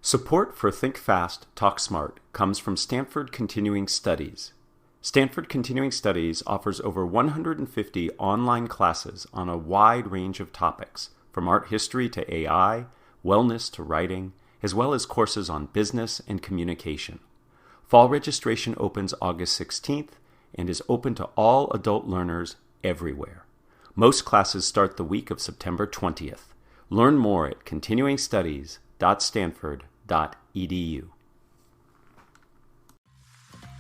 Support for Think Fast, Talk Smart comes from Stanford Continuing Studies. Stanford Continuing Studies offers over 150 online classes on a wide range of topics, from art history to AI, wellness to writing, as well as courses on business and communication. Fall registration opens August 16th and is open to all adult learners everywhere. Most classes start the week of September 20th. Learn more at continuingstudies.stanford.edu.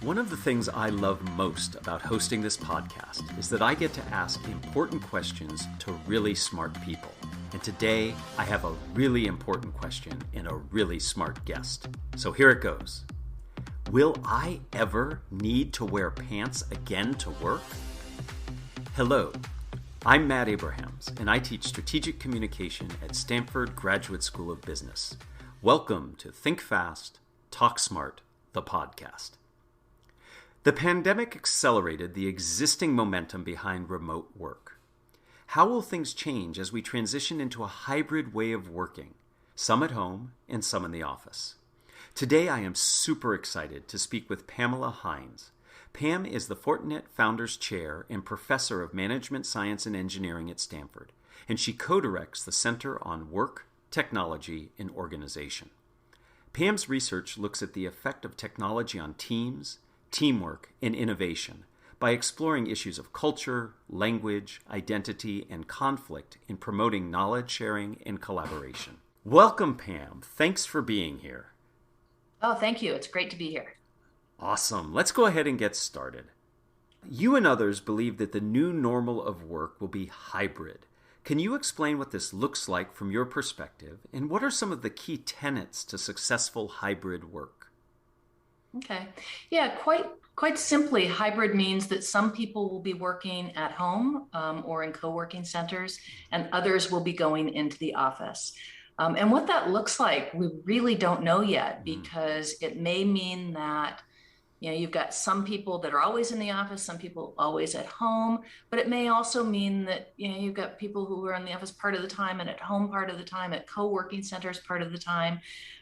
One of the things I love most about hosting this podcast is that I get to ask important questions to really smart people. And today, I have a really important question and a really smart guest. So here it goes. Will I ever need to wear pants again to work? Hello, I'm Matt Abrahams, and I teach strategic communication at Stanford Graduate School of Business. Welcome to Think Fast, Talk Smart, the podcast. The pandemic accelerated the existing momentum behind remote work. How will things change as we transition into a hybrid way of working, some at home and some in the office? Today, I am super excited to speak with Pamela Hinds. Pam is the Fortinet Founders Chair and Professor of Management Science and Engineering at Stanford, and she co-directs the Center on Work, Technology, and Organization. Pam's research looks at the effect of technology on teams, teamwork, and innovation by exploring issues of culture, language, identity, and conflict in promoting knowledge sharing and collaboration. Welcome, Pam. Thanks for being here. Oh, thank you. It's great to be here. Awesome. Let's go ahead and get started. You and others believe that the new normal of work will be hybrid. Can you explain what this looks like from your perspective, and what are some of the key tenets to successful hybrid work? Okay. Yeah, quite simply, hybrid means that some people will be working at home or in co-working centers, and others will be going into the office. And what that looks like, we really don't know yet, because it may mean that you've got some people that are always in the office, some people always at home, but it may also mean that you've got people who are in the office part of the time and at home part of the time, at co-working centers part of the time.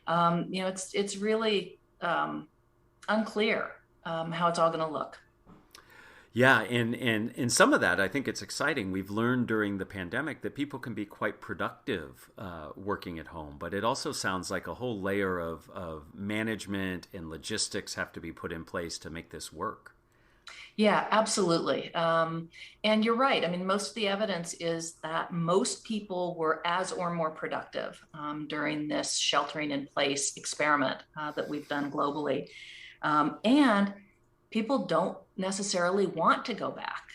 It's really unclear how it's all going to look. Yeah, and some of that, I think it's exciting. We've learned during the pandemic that people can be quite productive working at home, but it also sounds like a whole layer of management and logistics have to be put in place to make this work. Yeah, absolutely. And you're right. I mean, most of the evidence is that most people were as or more productive during this sheltering in place experiment that we've done globally. And people don't necessarily want to go back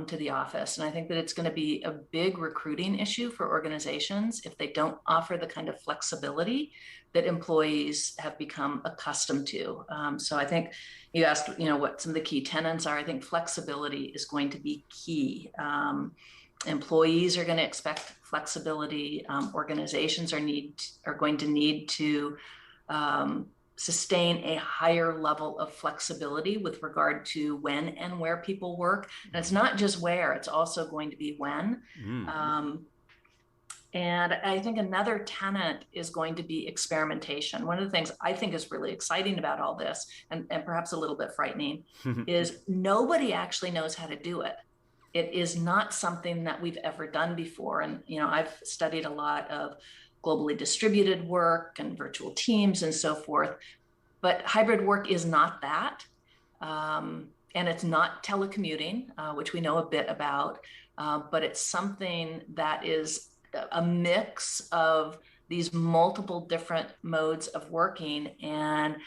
to the office. And I think that it's going to be a big recruiting issue for organizations if they don't offer the kind of flexibility that employees have become accustomed to. So I think you asked, what some of the key tenets are. I think flexibility is going to be key. Employees are going to expect flexibility. Organizations are going to need to sustain a higher level of flexibility with regard to when and where people work. And it's not just where, it's also going to be when. And I think another tenet is going to be experimentation. One of the things I think is really exciting about all this, and perhaps a little bit frightening, is nobody actually knows how to do it. It is not something that we've ever done before. And, I've studied a lot of globally distributed work and virtual teams and so forth. But hybrid work is not that. And it's not telecommuting, which we know a bit about, but it's something that is a mix of these multiple different modes of working. And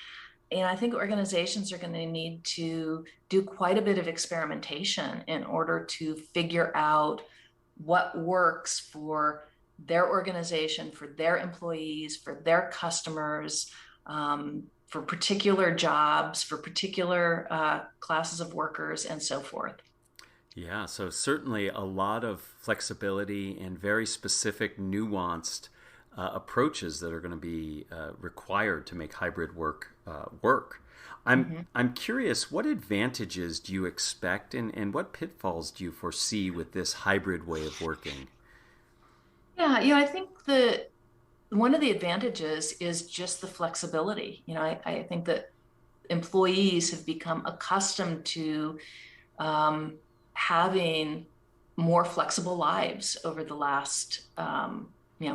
I think organizations are going to need to do quite a bit of experimentation in order to figure out what works for their organization, for their employees, for their customers, for particular jobs, for particular classes of workers, and so forth. Yeah, so certainly a lot of flexibility and very specific, nuanced approaches that are going to be required to make hybrid work work. I'm curious, what advantages do you expect and what pitfalls do you foresee with this hybrid way of working? Yeah, I think the one of the advantages is just the flexibility. I think that employees have become accustomed to having more flexible lives over the last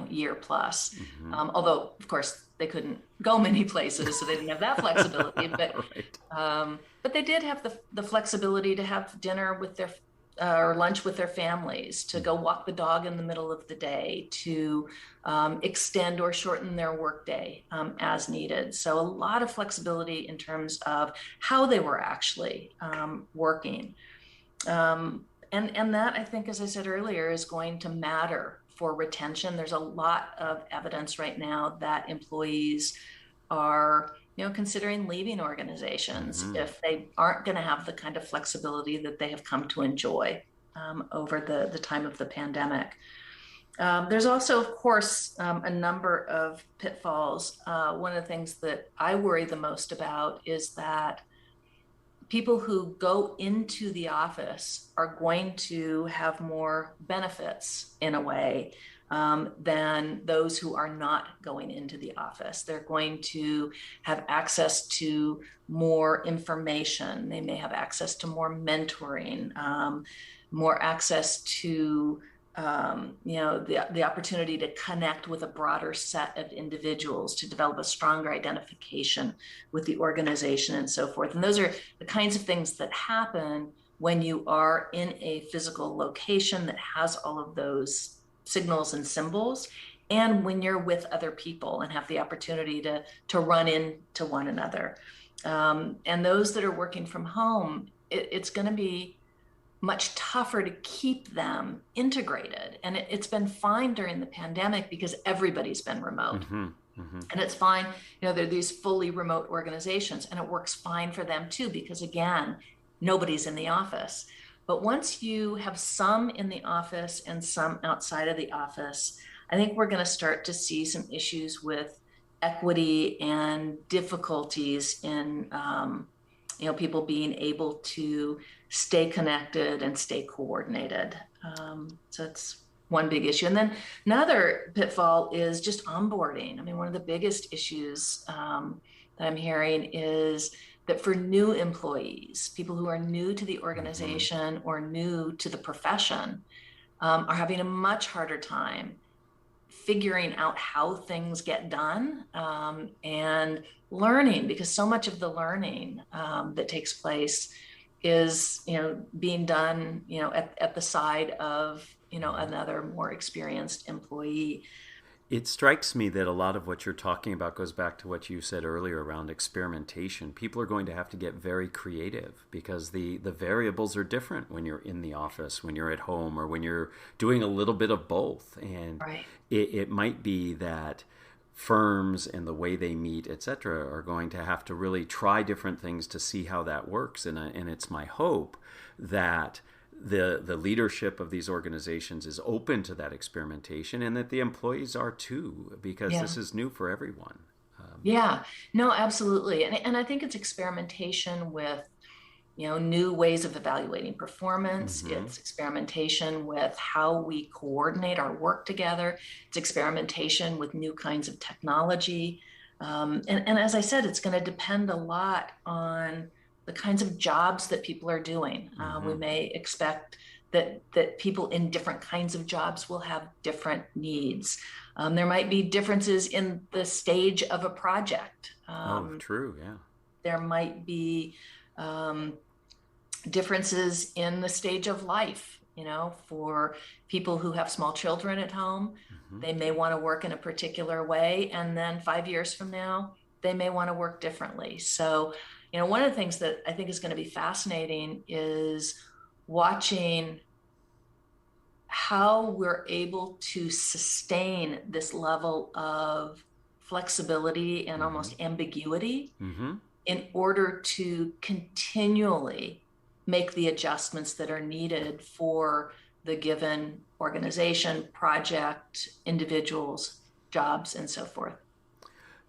year plus. Although, of course, they couldn't go many places, so they didn't have that flexibility. But right. But they did have the flexibility to have dinner with their or lunch with their families, to go walk the dog in the middle of the day, to extend or shorten their workday as needed. So a lot of flexibility in terms of how they were actually working. And that, I think, as I said earlier, is going to matter for retention. There's a lot of evidence right now that employees are considering leaving organizations if they aren't going to have the kind of flexibility that they have come to enjoy over the time of the pandemic. There's also, of course, a number of pitfalls. One of the things that I worry the most about is that people who go into the office are going to have more benefits in a way than those who are not going into the office. They're going to have access to more information. They may have access to more mentoring, more access to the opportunity to connect with a broader set of individuals, to develop a stronger identification with the organization and so forth. And those are the kinds of things that happen when you are in a physical location that has all of those signals and symbols, and when you're with other people and have the opportunity to run into one another. And those that are working from home, it's going to be much tougher to keep them integrated. And it's been fine during the pandemic because everybody's been remote. And it's fine. There are these fully remote organizations, and it works fine for them too, because again, nobody's in the office. But once you have some in the office and some outside of the office, I think we're going to start to see some issues with equity and difficulties in people being able to stay connected and stay coordinated. So it's one big issue. And then another pitfall is just onboarding. I mean, one of the biggest issues that I'm hearing is that for new employees, people who are new to the organization or new to the profession, are having a much harder time figuring out how things get done and learning, because so much of the learning that takes place is being done at the side of another more experienced employee. It strikes me that a lot of what you're talking about goes back to what you said earlier around experimentation. People are going to have to get very creative because the variables are different when you're in the office, when you're at home, or when you're doing a little bit of both. And right. it might be that firms and the way they meet, et cetera, are going to have to really try different things to see how that works. And it's my hope that the leadership of these organizations is open to that experimentation, and that the employees are too, because this is new for everyone. No, absolutely. And I think it's experimentation with new ways of evaluating performance. It's experimentation with how we coordinate our work together. It's experimentation with new kinds of technology. And as I said, it's going to depend a lot on the kinds of jobs that people are doing. We may expect that people in different kinds of jobs will have different needs. There might be differences in the stage of a project. True, yeah. There might be differences in the stage of life. For people who have small children at home, they may want to work in a particular way, and then 5 years from now, they may want to work differently. So one of the things that I think is going to be fascinating is watching how we're able to sustain this level of flexibility and almost ambiguity in order to continually make the adjustments that are needed for the given organization, project, individuals, jobs, and so forth.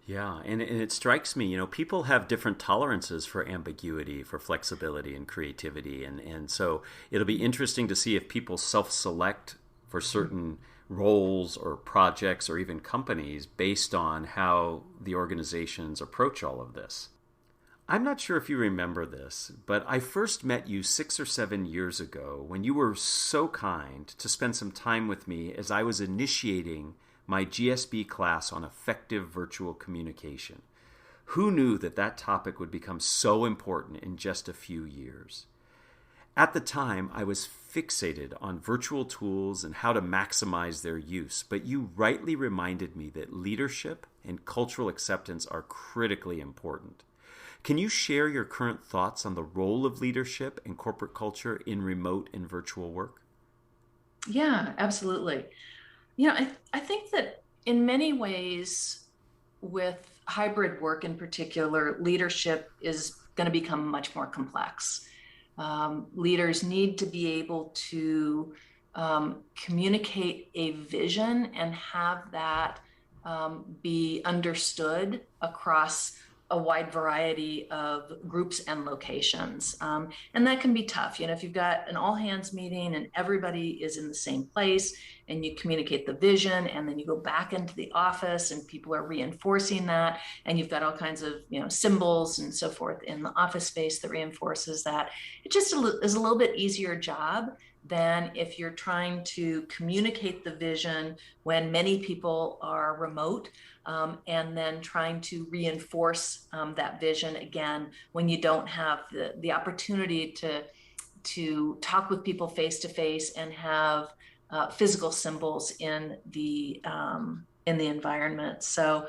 Yeah, and it strikes me, people have different tolerances for ambiguity, for flexibility and creativity. And so it'll be interesting to see if people self-select for certain roles or projects or even companies based on how the organizations approach all of this. I'm not sure if you remember this, but I first met you 6 or 7 years ago when you were so kind to spend some time with me as I was initiating my GSB class on effective virtual communication. Who knew that that topic would become so important in just a few years? At the time, I was fixated on virtual tools and how to maximize their use, but you rightly reminded me that leadership and cultural acceptance are critically important. Can you share your current thoughts on the role of leadership and corporate culture in remote and virtual work? Yeah, absolutely. I think that in many ways, with hybrid work in particular, leadership is going to become much more complex. Leaders need to be able to communicate a vision and have that be understood across a wide variety of groups and locations. And that can be tough. If you've got an all hands meeting and everybody is in the same place and you communicate the vision and then you go back into the office and people are reinforcing that and you've got all kinds of symbols and so forth in the office space that reinforces that, it just is a little bit easier job than if you're trying to communicate the vision when many people are remote, and then trying to reinforce that vision again when you don't have the opportunity to talk with people face to face and have physical symbols in the environment. So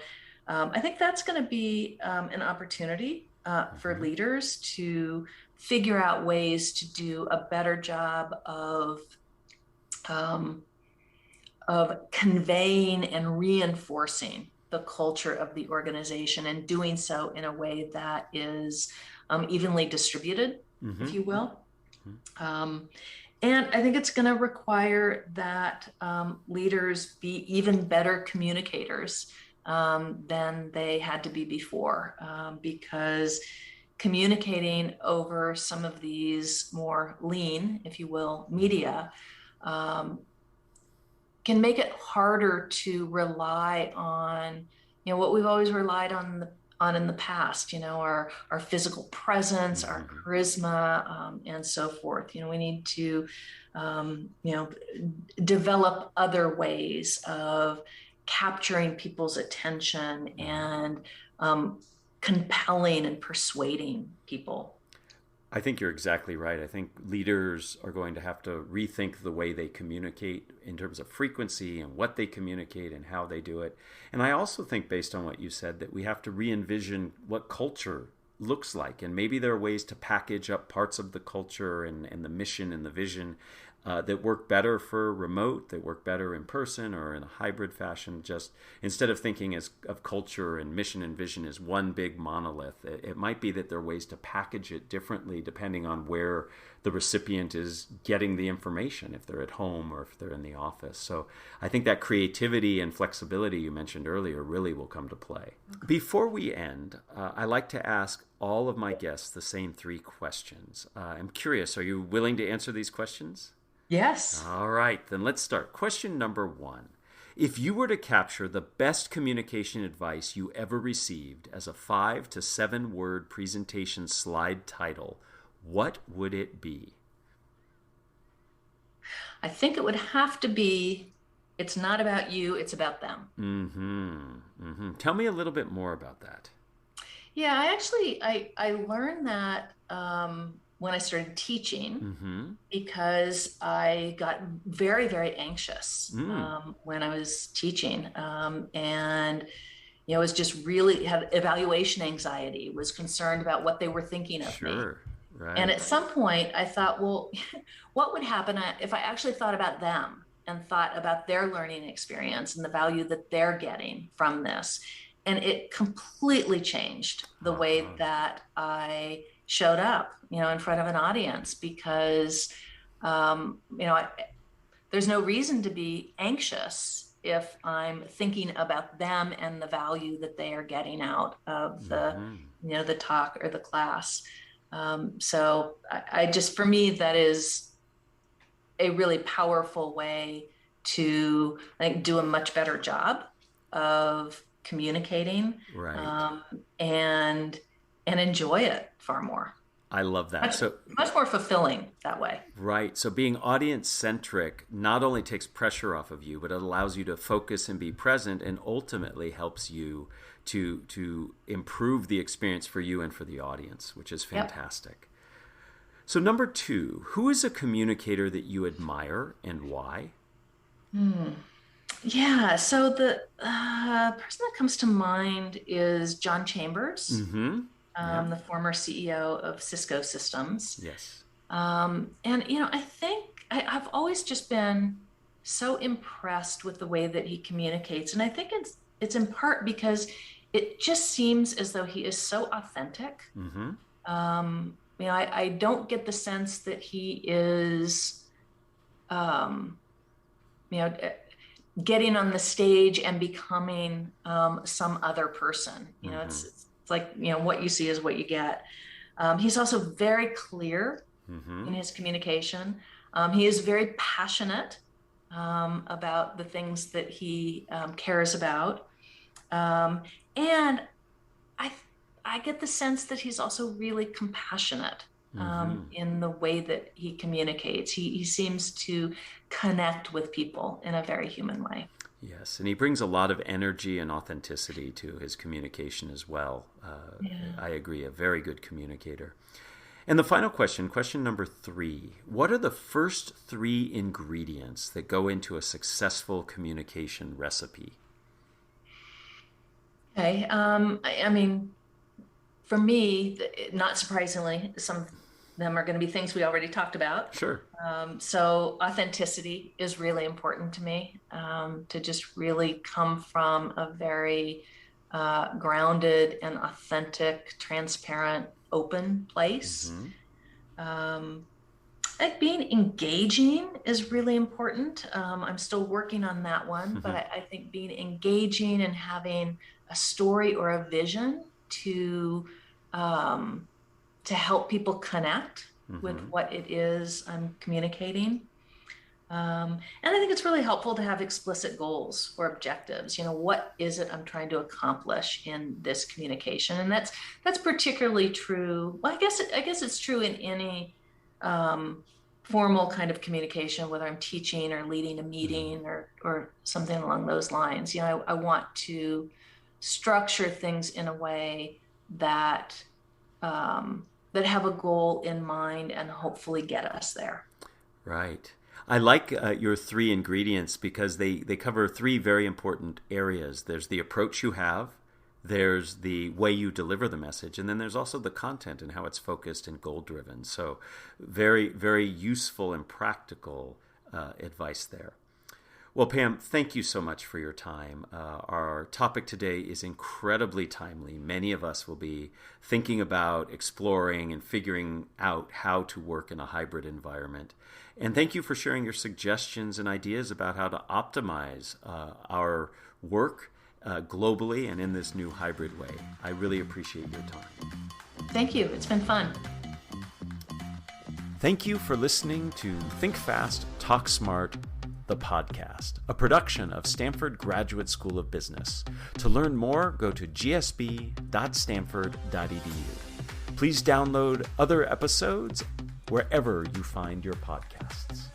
I think that's going to be an opportunity for leaders to figure out ways to do a better job of conveying and reinforcing the culture of the organization and doing so in a way that is evenly distributed, if you will. And I think it's going to require that leaders be even better communicators than they had to be before, because communicating over some of these more lean, if you will, media can make it harder to rely on, what we've always relied on in the past, our physical presence, our charisma, and so forth. We need to, develop other ways of capturing people's attention and compelling and persuading people. I think you're exactly right. I think leaders are going to have to rethink the way they communicate in terms of frequency and what they communicate and how they do it. And I also think, based on what you said, that we have to re-envision what culture looks like. And maybe there are ways to package up parts of the culture and the mission and the vision that work better for remote, that work better in person or in a hybrid fashion. Just instead of thinking of culture and mission and vision as one big monolith, it might be that there are ways to package it differently depending on where the recipient is getting the information, if they're at home or if they're in the office. So I think that creativity and flexibility you mentioned earlier really will come to play. Before we end, I like to ask all of my guests the same 3 questions. I'm curious, are you willing to answer these questions? Yes. All right, then let's start. Question number 1. If you were to capture the best communication advice you ever received as a 5 to 7 word presentation slide title, what would it be? I think it would have to be, it's not about you, it's about them. Tell me a little bit more about that. Yeah, I learned that when I started teaching, because I got very, very anxious when I was teaching, and was just really had evaluation anxiety, was concerned about what they were thinking of me. Right. And at some point I thought, well, what would happen if I actually thought about them and thought about their learning experience and the value that they're getting from this? And it completely changed the way that I showed up, in front of an audience, because, there's no reason to be anxious if I'm thinking about them and the value that they are getting out of the talk or the class. So I just, for me, that is a really powerful way to, I think, do a much better job of communicating, Right. And enjoy it far more. I love that. Much more fulfilling that way. Right. So being audience centric not only takes pressure off of you, but it allows you to focus and be present, and ultimately helps you to improve the experience for you and for the audience, which is fantastic. Yep. So number 2, who is a communicator that you admire and why? Yeah. So the person that comes to mind is John Chambers. Mm-hmm. The former CEO of Cisco Systems. Yes. And, I think I've always just been so impressed with the way that he communicates. And I think it's in part because it just seems as though he is so authentic. Mm-hmm. I don't get the sense that he is, getting on the stage and becoming some other person. Mm-hmm. It's like, what you see is what you get. He's also very clear mm-hmm. in his communication. He is very passionate about the things that he cares about. And I get the sense that he's also really compassionate in the way that he communicates. He seems to connect with people in a very human way. Yes, and he brings a lot of energy and authenticity to his communication as well. I agree, a very good communicator. And the final question number 3, what are the first 3 ingredients that go into a successful communication recipe? Okay, I mean, for me, not surprisingly, some of them are going to be things we already talked about. Sure. So authenticity is really important to me, to just really come from a very grounded and authentic, transparent, open place. Mm-hmm. Like being engaging is really important. I'm still working on that one, but I think being engaging and having a story or a vision to help people connect with what it is I'm communicating. And I think it's really helpful to have explicit goals or objectives. What is it I'm trying to accomplish in this communication? And that's particularly true. Well, I guess it's true in any formal kind of communication, whether I'm teaching or leading a meeting or something along those lines. I want to structure things in a way that have a goal in mind and hopefully get us there. Right. I like your 3 ingredients because they cover 3 very important areas. There's the approach you have, there's the way you deliver the message, and then there's also the content and how it's focused and goal-driven. So very, very useful and practical advice there. Well, Pam, thank you so much for your time. Our topic today is incredibly timely. Many of us will be thinking about exploring and figuring out how to work in a hybrid environment. And thank you for sharing your suggestions and ideas about how to optimize our work globally and in this new hybrid way. I really appreciate your time. Thank you. It's been fun. Thank you for listening to Think Fast, Talk Smart, the podcast, a production of Stanford Graduate School of Business. To learn more, go to gsb.stanford.edu. Please download other episodes wherever you find your podcasts.